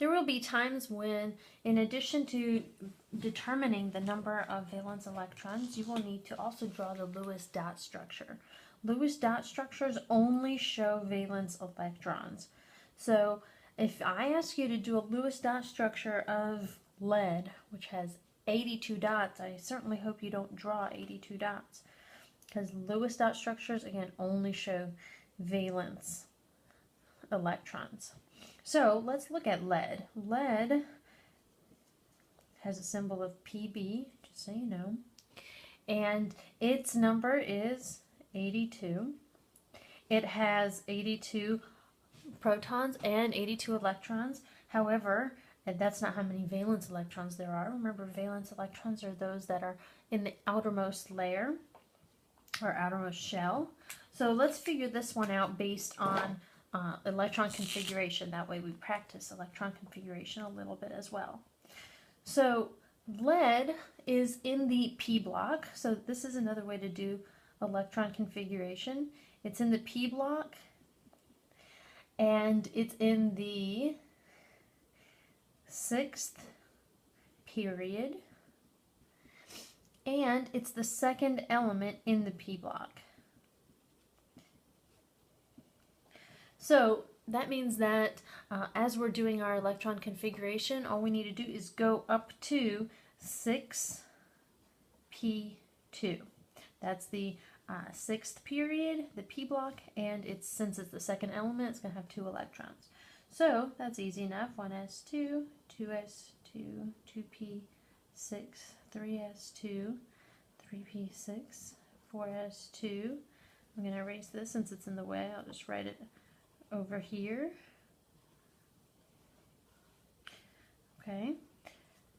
There will be times when, in addition to determining the number of valence electrons, you will need to also draw the Lewis dot structure. Lewis dot structures only show valence electrons. So if I ask you to do a Lewis dot structure of lead, which has 82 dots, I certainly hope you don't draw 82 dots, because Lewis dot structures, again, only show valence electrons. So let's look at lead. Lead has a symbol of Pb, just so you know, and its number is 82. It has 82 protons and 82 electrons. However, that's not how many valence electrons there are. Remember, valence electrons are those that are in the outermost layer or outermost shell. So let's figure this one out based on electron configuration. That way we practice electron configuration a little bit as well. So lead is in the p block. So this is another way to do electron configuration. It's in the p block, and it's in the 6th period, and it's the second element in the p block. So that means that as we're doing our electron configuration, all we need to do is go up to 6p2. That's the 6th period, the p block, and since it's the second element, it's going to have 2 electrons. So that's easy enough. 1s2, 2s2, 2p6, 3s2, 3p6, 4s2. I'm going to erase this since it's in the way. I'll just write it over here. Okay,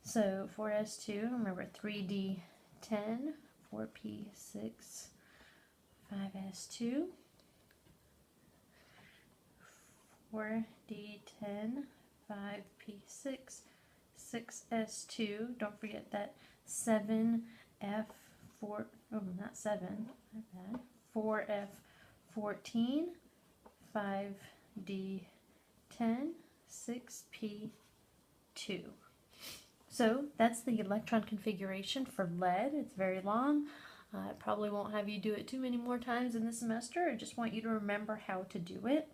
so 4s2, remember 3d10, 4p6, 5s2, 4d10, 5p6, 6s2, don't forget that 7f4, oh not 7, my bad, 4f14, 5d10, 6p2. So that's the electron configuration for lead. It's very long. I probably won't have you do it too many more times in the semester. I just want you to remember how to do it.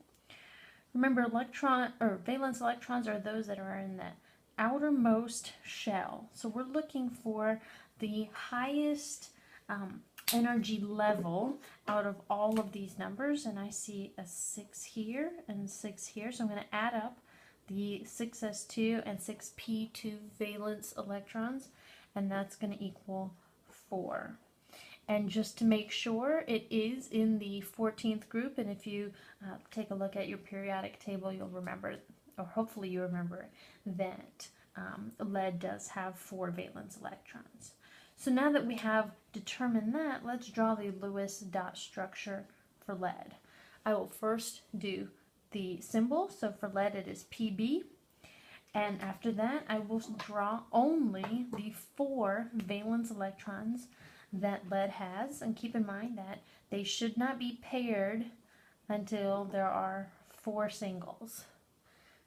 Remember, valence electrons are those that are in the outermost shell. So we're looking for the highest energy level out of all of these numbers, and I see a 6 here and 6 here, so I'm going to add up the 6s2 and 6p2 valence electrons, and that's going to equal 4. And just to make sure, it is in the 14th group, and if you take a look at your periodic table, you'll remember, or hopefully you remember, that lead does have 4 valence electrons. So now that we have determined that, let's draw the Lewis dot structure for lead. I will first do the symbol. So for lead it is Pb, and after that I will draw only the 4 valence electrons that lead has, and keep in mind that they should not be paired until there are 4 singles.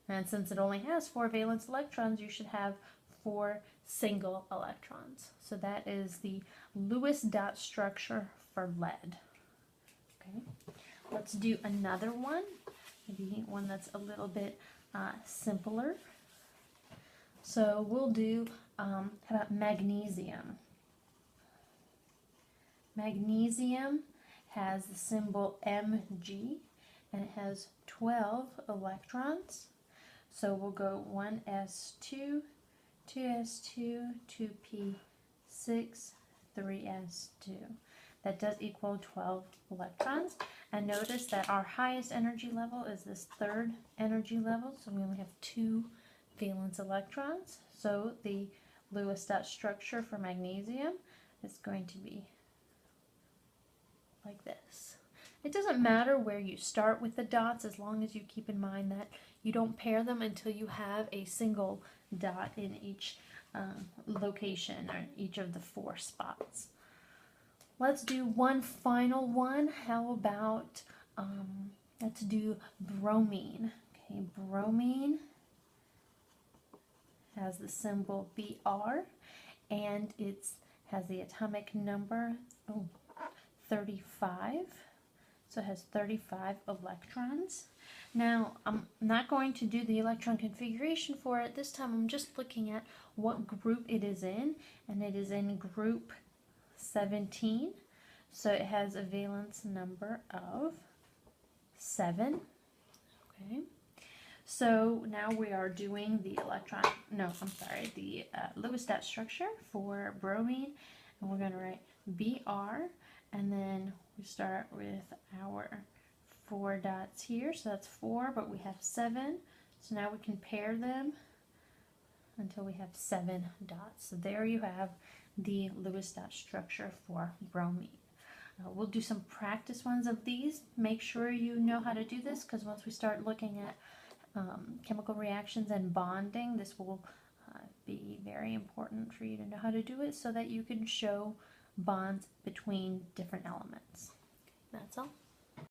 And since it only has 4 valence electrons, you should have 4 single electrons. So that is the Lewis dot structure for lead. Okay, let's do another one, maybe one that's a little bit simpler. So we'll do, how about magnesium? Magnesium has the symbol Mg, and it has 12 electrons. So we'll go 1s2, 2s2, 2p6, 3s2. That does equal 12 electrons. And notice that our highest energy level is this 3rd energy level, so we only have 2 valence electrons. So the Lewis dot structure for magnesium is going to be like this. It doesn't matter where you start with the dots, as long as you keep in mind that you don't pair them until you have a single dot in each location, or each of the 4 spots. Let's do one final one. How about, let's do bromine. Okay, bromine has the symbol Br, and it has the atomic number 35. So it has 35 electrons. Now, I'm not going to do the electron configuration for it. This time I'm just looking at what group it is in, and it is in group 17. So it has a valence number of 7. Okay. So now we are doing the the Lewis dot structure for bromine, and we're going to write Br, and then we start with our 4 dots here, so that's 4, but we have 7, so now we can pair them until we have 7 dots. So there you have the Lewis dot structure for bromine. We'll do some practice ones of these. Make sure you know how to do this, because once we start looking at chemical reactions and bonding, this will be very important for you to know how to do it so that you can show bonds between different elements. That's all.